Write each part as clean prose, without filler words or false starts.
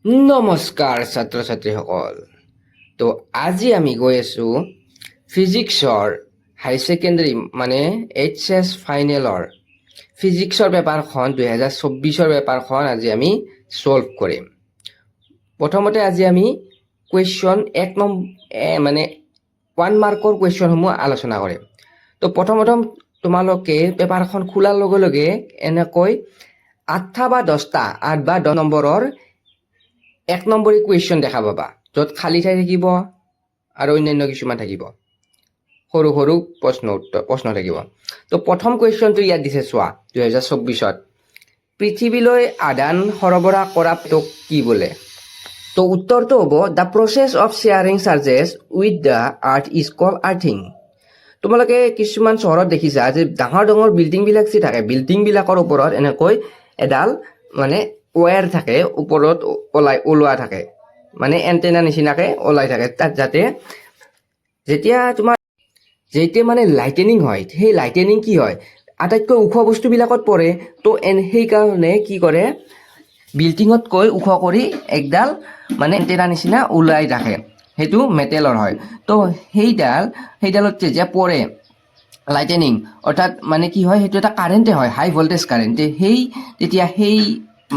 নমস্কাৰ ছাত্ৰ ছাত্ৰীসকল। তো আজি আমি গৈ আছোঁ ফিজিক্সৰ হাই ছেকেণ্ডেৰী মানে HS ফাইনেলৰ ফিজিক্সৰ পেপাৰখন 2024 পেপাৰখন আজি আমি ছল্ভ কৰিম। প্ৰথমতে আজি আমি কুৱেশ্যন মানে 1 মাৰ্কৰ কুৱেশ্যনসমূহ আলোচনা কৰিম। তো প্ৰথম তোমালোকে পেপাৰখন খোলাৰ লগে লগে এনেকৈ 8টা বা 10টা 8 বা 10 নম্বৰৰ 1 নম্বৰী কুৱেশ্যন দেখা পাবা, য'ত খালী ঠাই থাকিব আৰু অন্যান্য কিছুমান থাকিব, সৰু সৰু প্ৰশ্ন থাকিব। তো প্ৰথম কুৱেশ্যনটো ইয়াত দিছে চোৱা, 2024ত পৃথিৱীলৈ আদান সৰবৰাহ কৰাটোক কি বোলে? তো উত্তৰটো হ'ব the process of sharing charges with the earth is called earthing. তোমালোকে কিছুমান চহৰত দেখিছা যে ডাঙৰ ডাঙৰ বিল্ডিংবিলাক যে থাকে, বিল্ডিংবিলাকৰ ওপৰত এনেকৈ এডাল মানে ৱায়াৰ থাকে, ওপৰত ওলোৱা থাকে, মানে এণ্টেনা নিচিনাকৈ ওলাই থাকে, তাত যাতে যেতিয়া মানে লাইটেনিং হয়, সেই লাইটেনিং কি হয় আটাইতকৈ ওখ বস্তুবিলাকত পৰে। তো সেইকাৰণে কি কৰে, বিল্ডিঙতকৈ ওখ কৰি একডাল মানে এণ্টেনা নিচিনা ওলাই ৰাখে, সেইটো মেটেলৰ হয়। তো সেইডালত যেতিয়া পৰে লাইটেনিং, অৰ্থাৎ মানে কি হয়, সেইটো এটা কাৰেণ্টে হয়, হাই ভল্টেজ কাৰেণ্ট। তেতিয়া সেই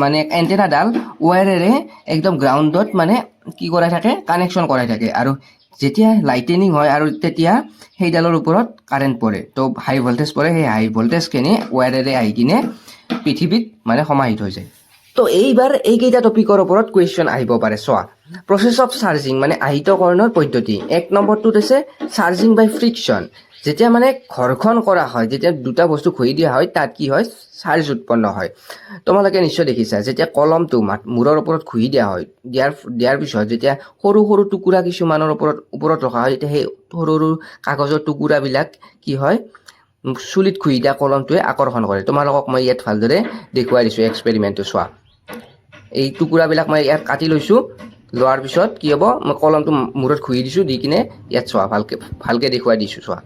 মানে এণ্টেনাডাল ৱায়াৰেৰে একদম গ্ৰাউণ্ডত মানে কি কৰাই থাকে, কানেকশ্যন কৰাই থাকে, আৰু যেতিয়া লাইটেনিং হয় আৰু তেতিয়া সেইডালৰ ওপৰত কাৰেণ্ট পৰে, তো হাই ভল্টেজ পৰে, সেই হাই ভল্টেজখিনি ৱায়াৰেৰে আহি কিনে পৃথিৱীত মানে সমাহিত হৈ যায়। তো এইবাৰ এইকেইটা টপিকৰ ওপৰত কুৱেশ্যন আহিব পাৰে। চোৱা, প্ৰচেছ অফ চাৰ্জিং মানে আহিতকৰণৰ পদ্ধতি। 1 নম্বৰটোত আছে চাৰ্জিং বাই ফ্ৰিকশ্যন। যেতিয়া মানে ঘৰ্ষণ কৰা হয়, যেতিয়া দুটা বস্তু ঘঁহি দিয়া হয়, তাত কি হয়, চাৰ্জ উৎপন্ন হয়। তোমালোকে নিশ্চয় দেখিছা, যেতিয়া কলমটো মূৰৰ ওপৰত ঘঁহি দিয়া হয়, দিয়াৰ পিছত যেতিয়া সৰু সৰু টুকুৰা কিছুমানৰ ওপৰত ৰখা হয়, তেতিয়া সেই সৰু সৰু কাগজৰ টুকুৰাবিলাক কি হয়, চুলিত ঘঁহি দিয়া কলমটোৱে আকৰ্ষণ কৰে। তোমালোকক মই ইয়াত ভালদৰে দেখুৱাই দিছোঁ এক্সপেৰিমেণ্টটো। চোৱা, এই টুকুৰাবিলাক মই ইয়াত কাটি লৈছোঁ, লোৱাৰ পিছত কি হ'ব, মই কলমটো মূৰত ঘঁহি দিছোঁ, দি কিনে ইয়াত চোৱা, ভালকৈ দেখুৱাই দিছোঁ। চোৱা,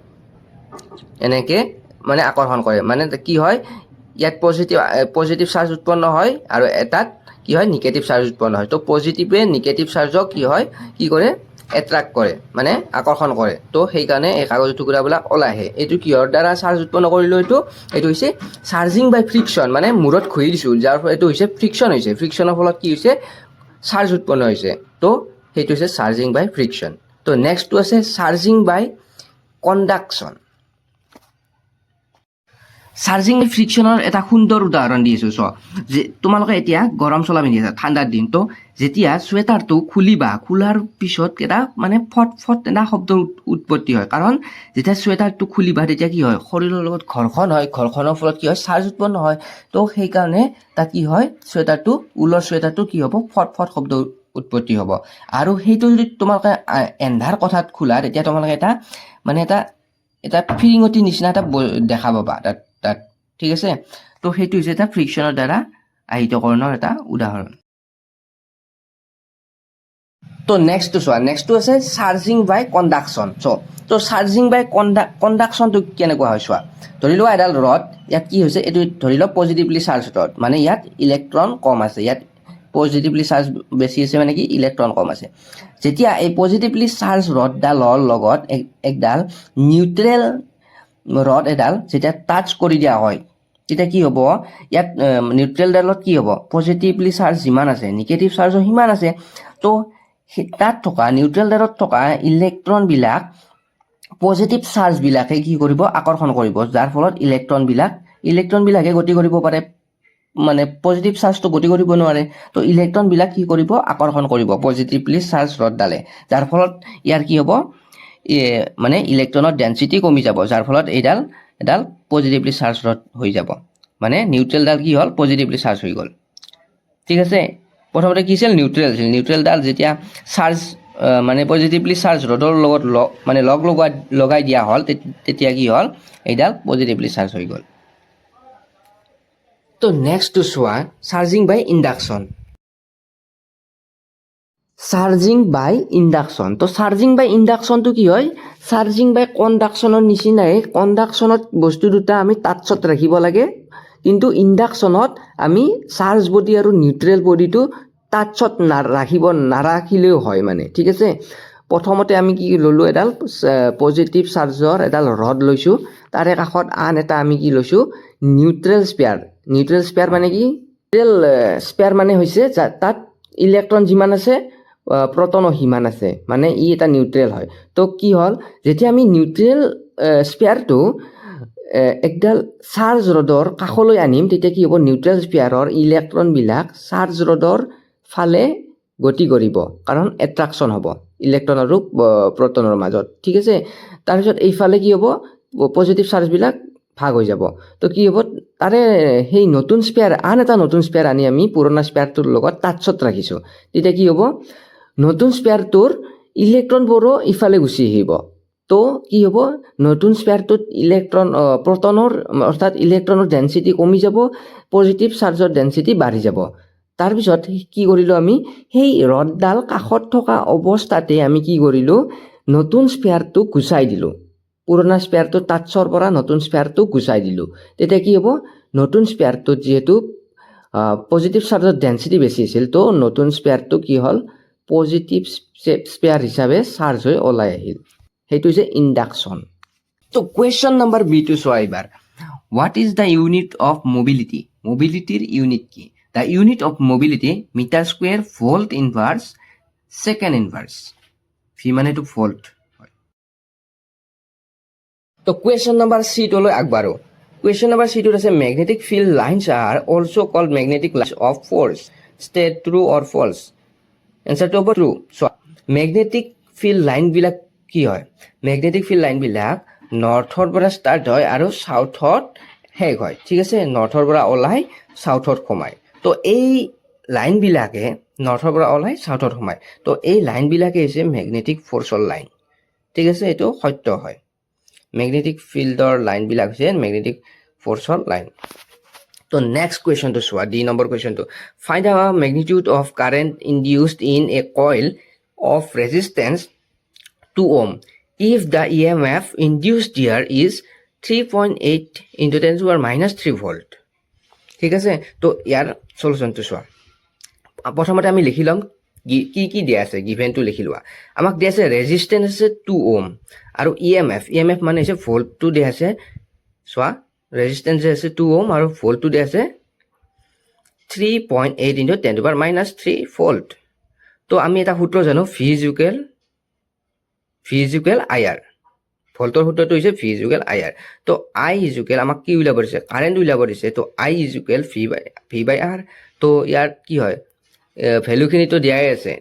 এনেকৈ মানে আকৰ্ষণ কৰে, মানে কি হয়, ইয়াত পজিটিভ চাৰ্জ উৎপন্ন হয় আৰু এটাত কি হয়, নিগেটিভ চাৰ্জ উৎপন্ন হয়। তো পজিটিভে নিগেটিভ চাৰ্জক কি কৰে, এট্ৰাক্ট কৰে, মানে আকৰ্ষণ কৰে। তো সেইকাৰণে এই কাগজৰ টুকুৰাবিলাক ওলাই আহে। এইটো কিহৰ দ্বাৰা চাৰ্জ উৎপন্ন কৰিলোঁ, এইটো হৈছে চাৰ্জিং বাই ফ্ৰিকশ্যন, মানে মূৰত ঘঁহি দিছোঁ, যাৰ ফলত এইটো হৈছে ফ্ৰিকশ্যন হৈছে। ফ্ৰিকশ্যনৰ ফলত কি হৈছে, চাৰ্জ উৎপন্ন হৈছে। তো সেইটো হৈছে চাৰ্জিং বাই ফ্ৰিকশ্যন। তো নেক্সটটো আছে চাৰ্জিং বাই কণ্ডাকশ্যন। চাৰ্জিং ফ্ৰিকশ্যনৰ এটা সুন্দৰ উদাহৰণ দি আছোঁ। যে তোমালোকে এতিয়া গৰম চোলা পিন্ধি আছা, ঠাণ্ডাৰ দিন, তো যেতিয়া চুৱেটাৰটো খোলাৰ পিছত এটা মানে ফট এটা শব্দৰ উৎপত্তি হয়, কাৰণ যেতিয়া চুৱেটাৰটো খুলিবা তেতিয়া কি হয়, শৰীৰৰ লগত ঘৰ্ষণ হয়, ঘৰ্ষণৰ ফলত কি হয়, চাৰ্জ উৎপন্ন হয়। তো সেইকাৰণে তাত কি হয়, ঊলৰ চুৱেটাৰটো কি হ'ব, ফট শব্দ উৎপত্তি হ'ব। আৰু সেইটো যদি তোমালোকে এন্ধাৰ কোঠাত খোলা, তেতিয়া তোমালোকে এটা ফিৰিঙতি নিচিনা এটা দেখা পাবা তাত। ঠিক আছে, তো সেইটো হৈছে এটা ফ্ৰিকশ্যনৰ দ্বাৰা আহিতকৰণৰ এটা উদাহৰণ। তো নেক্সটটো আছে চাৰ্জিং বাই কণ্ডাকশ্যন। তো চাৰ্জিং বাই কণ্ডাকশ্যনটো কেনেকুৱা হয় চোৱা, ধৰি লোৱা এডাল ৰড, ইয়াত কি হৈছে, এইটো ধৰি লোৱা পজিটিভলি চাৰ্জ ৰড, মানে ইয়াত ইলেক্ট্ৰন কম আছে, ইয়াত পজিটিভলি চাৰ্জ বেছি আছে, মানে কি ইলেক্ট্ৰন কম আছে। যেতিয়া এই পজিটিভলি চাৰ্জ ৰডডালৰ লগত একডাল নিউট্ৰেল ৰড এডাল যেতিয়া টাচ কৰি দিয়া হয়, তেতিয়া কি হ'ব, ইয়াত নিউট্ৰেলডালত কি হ'ব, পজিটিভলি চাৰ্জ যিমান আছে, নিগেটিভ চাৰ্জো সিমান আছে। তো তাত থকা নিউট্ৰেলডালত থকা ইলেক্ট্ৰনবিলাক পজিটিভ চাৰ্জবিলাকে কি কৰিব, আকৰ্ষণ কৰিব, যাৰ ফলত ইলেক্ট্ৰনবিলাকে গতি কৰিব পাৰে, মানে পজিটিভ চাৰ্জটো গতি কৰিব নোৱাৰে। তো ইলেক্ট্ৰনবিলাক কি কৰিব, আকৰ্ষণ কৰিব পজিটিভলি চাৰ্জ ৰডডালে, যাৰ ফলত ইয়াৰ কি হ'ব, মানে ইলেক্ট্ৰনৰ ডেনচিটি কমি যাব, যাৰ ফলত এডাল পজিটিভলি চাৰ্জ ৰড হৈ যাব, মানে নিউট্ৰেলডাল কি হ'ল, পজিটিভলি চাৰ্জ হৈ গ'ল। ঠিক আছে, প্ৰথমতে কি আছিল, নিউট্ৰেলডাল যেতিয়া চাৰ্জ মানে পজিটিভলি চাৰ্জ ৰডৰ লগত লগাই দিয়া হ'ল, তেতিয়া কি হ'ল, এইডাল পজিটিভলি চাৰ্জ হৈ গ'ল। তো নেক্সটটো চোৱা, চাৰ্জিং বাই ইণ্ডাকশ্যন। চাৰ্জিং বাই ইণ্ডাকশ্যন। তো চাৰ্জিং বাই ইণ্ডাকশ্যনটো কি হয়, চাৰ্জিং বাই কণ্ডাকশ্যনৰ নিচিনাই। কণ্ডাকশ্যনত বস্তু দুটা আমি টাচত ৰাখিব লাগে, কিন্তু ইণ্ডাকশ্যনত আমি চাৰ্জ বডি আৰু নিউট্ৰেল বডিটো টাচত নাৰাখিলেও হয় মানে ঠিক আছে প্ৰথমতে আমি কি ল'লো এডাল পজিটিভ চাৰ্জৰ এডাল ৰড লৈছো তাৰে কাষত আন এটা আমি কি লৈছো নিউট্ৰেল স্পেয়াৰ মানে কি নিউট্ৰেল স্পেয়াৰ মানে হৈছে তাত ইলেক্ট্ৰন যিমান আছে প্ৰটনো সিমান আছে মানে ই এটা নিউট্ৰেল হয় তো কি হ'ল যেতিয়া আমি নিউট্ৰেল স্পেয়াৰটো একডাল চাৰ্জ ৰডৰ কাষলৈ আনিম তেতিয়া কি হ'ব নিউট্ৰেল স্পেয়াৰৰ ইলেক্ট্ৰনবিলাক চাৰ্জ ৰডৰ ফালে গতি কৰিব কাৰণ এট্ৰাকশ্যন হ'ব ইলেক্ট্ৰন আৰু প্ৰটনৰ মাজত ঠিক আছে তাৰপিছত এইফালে কি হ'ব পজিটিভ চাৰ্জবিলাক ভাগ হৈ যাব তো কি হ'ব তাৰে সেই নতুন স্পেয়াৰ আন এটা নতুন স্পেয়াৰ আনি আমি পুৰণা স্পেয়াৰটোৰ লগত টাচত ৰাখিছোঁ তেতিয়া কি হ'ব নতুন স্পেয়াৰটোৰ ইলেক্ট্ৰনবোৰো ইফালে গুচি আহিব তো কি হ'ব নতুন স্পেয়াৰটোত প্ৰটনৰ অৰ্থাৎ ইলেক্ট্ৰনৰ ডেনচিটি কমি যাব পজিটিভ চাৰ্জৰ ডেনচিটি বাঢ়ি যাব তাৰপিছত কি কৰিলোঁ আমি সেই ৰডডাল কাষত থকা অৱস্থাতে আমি কি কৰিলোঁ নতুন স্পেয়াৰটো গুচাই দিলোঁ পুৰণা স্পেয়াৰটো টাচৰ পৰা নতুন স্পেয়াৰটো গুচাই দিলোঁ তেতিয়া কি হ'ব নতুন স্পেয়াৰটোত যিহেতু পজিটিভ চাৰ্জৰ ডেনচিটি বেছি আছিল তো নতুন স্পেয়াৰটো কি হ'ল পজিটিভ স্পেয়াৰ হিচাপে চাৰ্জ হৈ ওলাই আহিল সেইটো হৈছে ইণ্ডাকশ্যন তো কুৱেশ্যন নম্বৰ বিটো চোৱা এইবাৰ what is the unit of মোবিলিটিৰ ইউনিট কি the unit of mobility metre square volt inverse second inverse V মানে এইটো ভল্ট হয় তো কুৱেশ্যন নম্বৰ চিটোলৈ আগবাঢ়ো কুৱেশ্যন নম্বৰ চিটোত আছে magnetic field lines are also' called magnetic lines of force state true or false এনচাৰটো হ'ব ট্ৰু চোৱা মেগনেটিক ফিল্ড লাইনবিলাক কি হয় মেগনেটিক ফিল্ড লাইনবিলাক নৰ্থৰ পৰা ষ্টাৰ্ট হয় আৰু চাউথত শেষ হয় ঠিক আছে নৰ্থৰ পৰা ওলাই চাউথত সোমায় তো এই লাইনবিলাকে নৰ্থৰ পৰা ওলাই চাউথত সোমায় তো এই লাইনবিলাকে হৈছে মেগনেটিক ফ'ৰ্চৰ লাইন ঠিক আছে এইটো সত্য হয় মেগনেটিক ফিল্ডৰ লাইনবিলাক হৈছে মেগনেটিক ফ'ৰ্চৰ লাইন তো নেক্সট কুৱেশ্যনটো চোৱা ডি নম্বৰ কুৱেশ্যনটো find the magnitude of current induced in a coil of resistance 2 ohm if the EMF induced here is 3.8 into 10 to the minus 3 volt ঠিক আছে তো ইয়াৰ সলিউশনটো চোৱা প্ৰথমতে আমি লিখি লম কি দিয়া আছে গিভেনটো লিখি লোৱা আমাক দিয়া আছে ৰেজিষ্টেন্স আছে 2 ohm আৰু EMF মানে হৈছে ভোল্টটো দিয়া আছে চোৱা ৰেজিষ্টেন্স আছে 2 ohm আৰু ভোল্টটো দিয়া আছে 3.8 into 10 to the minus 3 volt তো আমি এটা সূত্ৰ জানো V ইকুৱেল IR ভোল্টৰ সূত্ৰটো হৈছে V ইকুৱেল IR তো I ইকুৱেল আমাক কি উলিয়াব দিছে কাৰেণ্ট উলিয়াব দিছে তো I equal V by R তো ইয়াৰ কি হয় ভ্যালুখিনিতো দিয়াই আছে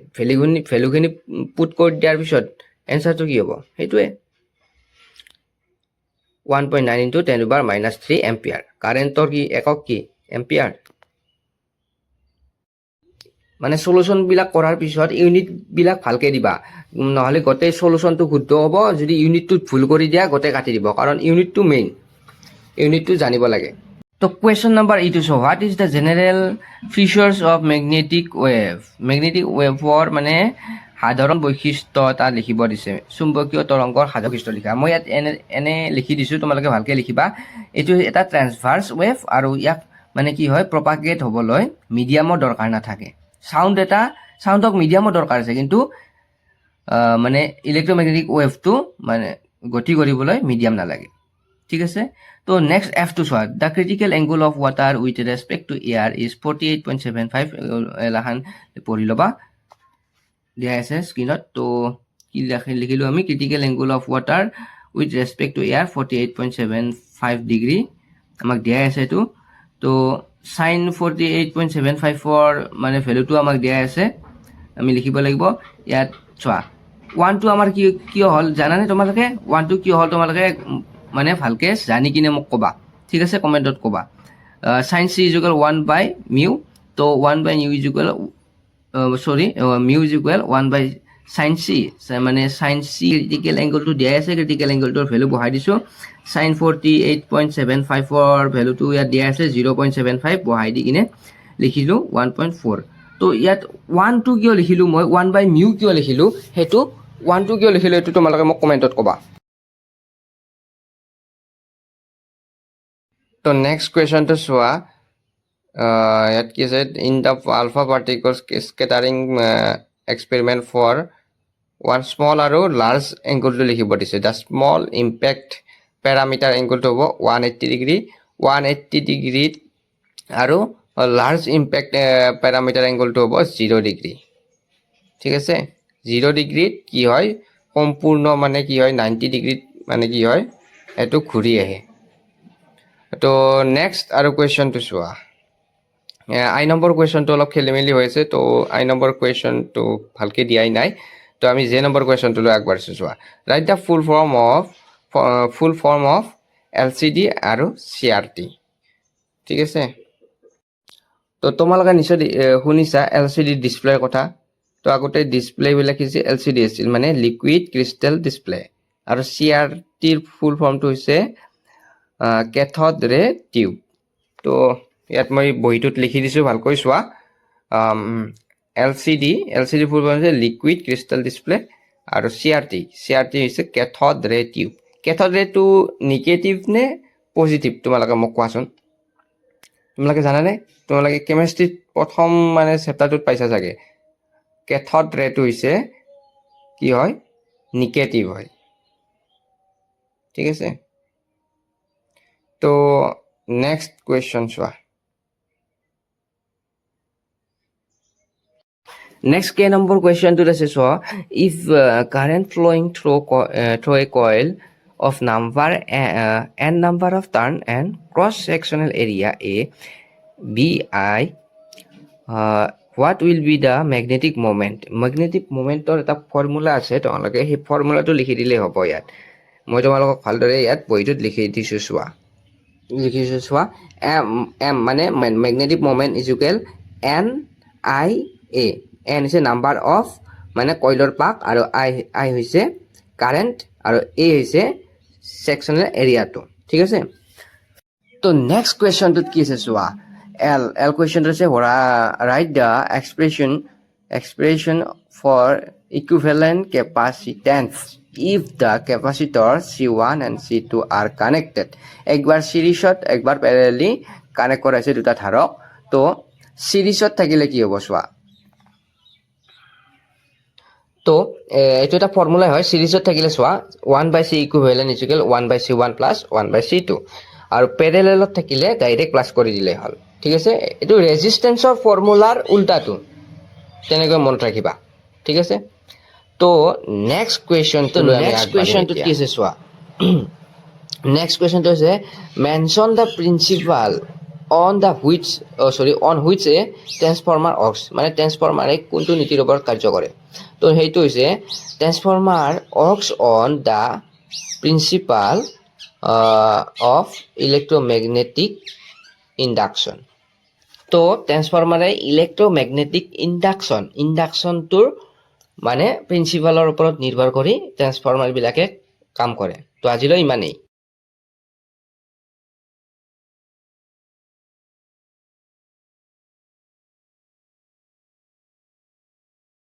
ভ্যালুখিনি পুট কৰি দিয়াৰ পিছত এনসাৰটো কি হ'ব সেইটোৱে 1.9 into 10 to the minus 3 ampere কাৰেণ্টৰ কি একক কি এম্পিয়াৰ মানে সলিউশন বিলাক কৰাৰ পিছত ইউনিট বিলাক ভালকে দিবা নহলে গোটেই সলিউশনটো শুদ্ধ হ'ব যদি ইউনিটটো ভুল কৰি দিয়া গোটেই কাটি দিব কাৰণ ইউনিটটো মেইন ইউনিটটো জানিব লাগে তো কুৱেশ্যন নম্বৰ ইটো so what is the general features of magnetic ৱেভৰ মানে সাধাৰণ বৈশিষ্ট্য এটা লিখিব দিছে চুম্বকীয় তৰংগৰ সাধাৰণ বৈশিষ্ট্য লিখা মই ইয়াত এনে লিখি দিছো তোমালোকে ভালকে লিখিবা এইটো এটা ট্ৰান্সভাৰ্স ৱেভ আৰু ইয়াক মানে কি হয় প্ৰপাগেট হ'বলৈ মিডিয়ামৰ দৰকাৰ নাথাকে সাউণ্ডক মিডিয়ামৰ দৰকাৰ আছে কিন্তু মানে ইলেক্ট্ৰমেগনেটিক ৱেভটো মানে গতি কৰিবলৈ মিডিয়াম নালাগে ঠিক আছে তো নেক্সট এফটো চোৱা the critical angle of water with respect to air is 48.75 এলাহান পঢ়ি ল'বা দিয়া আছে স্ক্ৰীনত তো কি লিখিলো আমি critical angle of water with respect to air 48.75 degree আমাক দিয়া আছে এইটো তো sin 48.75 মানে ভ্যালুটো আমাক দিয়া আছে আমি লিখিব লাগিব ইয়াত চোৱা 1 টো আমাৰ কি হল জানানে তোমালোকে 1 টো কি হল তোমালোকে মানে ভালকে জানি কিনে মোক কবা ঠিক আছে কমেন্টত কবা sin c 1 by mu তো 1 by mu mu 1 by sin c মানে sin c ক্রিটিক্যাল এংগলটো দিয়া আছে ক্রিটিক্যাল এংগলটোৰ ভ্যালু বহাই দিছো sin 48.75 ভ্যালুটো ইয়াত দিয়া আছে 0.75 বহাই দি কিনে লিখিলো 1.4 তো ইয়াত 1 টো কিয় লিখিলো মই 1 by mu কিয় লিখিলো হেতু 1 টো কিয় লিখিলো এটো তোমালোকে মোক কমেন্টত কবা তো নেক্সট কোৱেশ্চনটো চোৱা ইয়াত কি আছে in the alpha particles scattering experiment for one small আৰু লাৰ্জ এংগলটো লিখিব দিছে দ্য স্মল ইম্পেক্ট পেৰামিটাৰ এংগলটো হ'ব 180 ডিগ্ৰী 180 ডিগ্ৰীত আৰু লাৰ্জ ইম্পেক্ট পেৰামিটাৰ এংগলটো হ'ব 0 ডিগ্ৰী ঠিক আছে 0 ডিগ্ৰীত কি হয় সম্পূৰ্ণ মানে কি হয় 90 ডিগ্ৰীত মানে কি হয় এটো ঘূৰি আহে তো নেক্সট আৰু কুৱেশ্যনটো চোৱা আই নম্বৰ কুৱেশ্যনটো অলপ খেলিমেলি হৈছে তো আই নম্বৰ কুৱেশ্যনটো ভালকৈ দিয়াই নাই তো আমি জে নম্বৰ কুৱেশ্যনটো লৈ আগবাঢ়িছোঁ চোৱা right the full form of LCD আৰু CRT ঠিক আছে তো তোমালোকে নিশ্চয় শুনিছা LCD ডিসপ্লেৰ কথা তো আগতে ডিসপ্লেবিলাক কি LCD আছিল মানে লিকুইড ক্ৰিষ্টেল ডিসপ্লে আৰু CRTৰ ফুল ফৰ্মটো হৈছে কেথড ৰে টিউব তো ইয়াত মই বহিটোত লিখি দিছোঁ ভালকৈ চোৱা LCD ফুল ফৰ্ম হৈছে লিকুইড ক্ৰিষ্টেল ডিসপ্লে আৰু CRT হৈছে কেথড ৰে টিউব কেথড ৰেটো নিগেটিভ নে পজিটিভ তোমালোকে মোক কোৱাচোন তোমালোকে জানানে তোমালোকে কেমিষ্ট্ৰিত প্ৰথম মানে চেপ্টাৰটোত পাইছা চাগে কেথড ৰেটো হৈছে কি হয় নিগেটিভ হয় ঠিক আছে তো নেক্সট কুৱেশ্যন চোৱা নেক্সট কে নম্বৰ কুৱেশ্যনটোত আছে চোৱা if current flowing through A coil of n number of turn and cross sectional area A BI what will be the magnetic moment or এটা ফৰ্মুলা আছে তোমালোকে সেই ফৰ্মুলাটো লিখি দিলেই হ'ব ইয়াত মই তোমালোকক ভালদৰে ইয়াত বহিটোত লিখি দিছোঁ চোৱা m মানে magnetic moment is equal NIA n হৈছে নাম্বাৰ অফ মানে কইলৰ পাক আৰু I হৈছে কাৰেণ্ট আৰু A হৈছে সেকশনাল এৰিয়াটো ঠিক আছে তো নেক্সট কুৱেশ্যনটোত কি আছে চোৱা L কুৱেশ্যনটো আছে write the expression for equivalent capacitance if the capacitor C1 and C2 are connected একবাৰ সিৰিজত একবাৰ প্যাৰেলালি কানেক্ট কৰা আছে দুটা ধাৰক তো সিৰিজত থাকিলে কি হ'ব চোৱা তো এইটো এটা ফৰ্মুলা হয় সিৰিজত থাকিলে চোৱা 1/C equivalent is equal 1/C1 plus 1/C2 আৰু প্যাৰেলেলত থাকিলে ডাইৰেক্ট প্লাস কৰি দিলে হ'ল ঠিক আছে এইটো ৰেজিস্ট্যান্সৰ ফৰ্মুলাৰ উল্টাটো তেনেকৈ মনত ৰাখিবা ঠিক আছে তো নেক্সট কুৱেশ্যনটো কি আছে চোৱা নেক্সট কুৱেশ্যনটো আছে mention the principal on which a transformer works মানে ট্ৰান্সফৰ্মাৰে কোনটো নীতিৰ ওপৰত কাৰ্য কৰে তো সেইটো হৈছে transformer works on the principle of electromagnetic induction তো ট্ৰান্সফৰ্মাৰে ইলেক্ট্ৰমেগনেটিক ইণ্ডাকচনটোৰ মানে প্ৰিন্সিপালৰ ওপৰত নিৰ্ভৰ কৰি ট্ৰান্সফৰ্মাৰ বিলাকে কাম কৰে তো আজিলৈ ইমানেই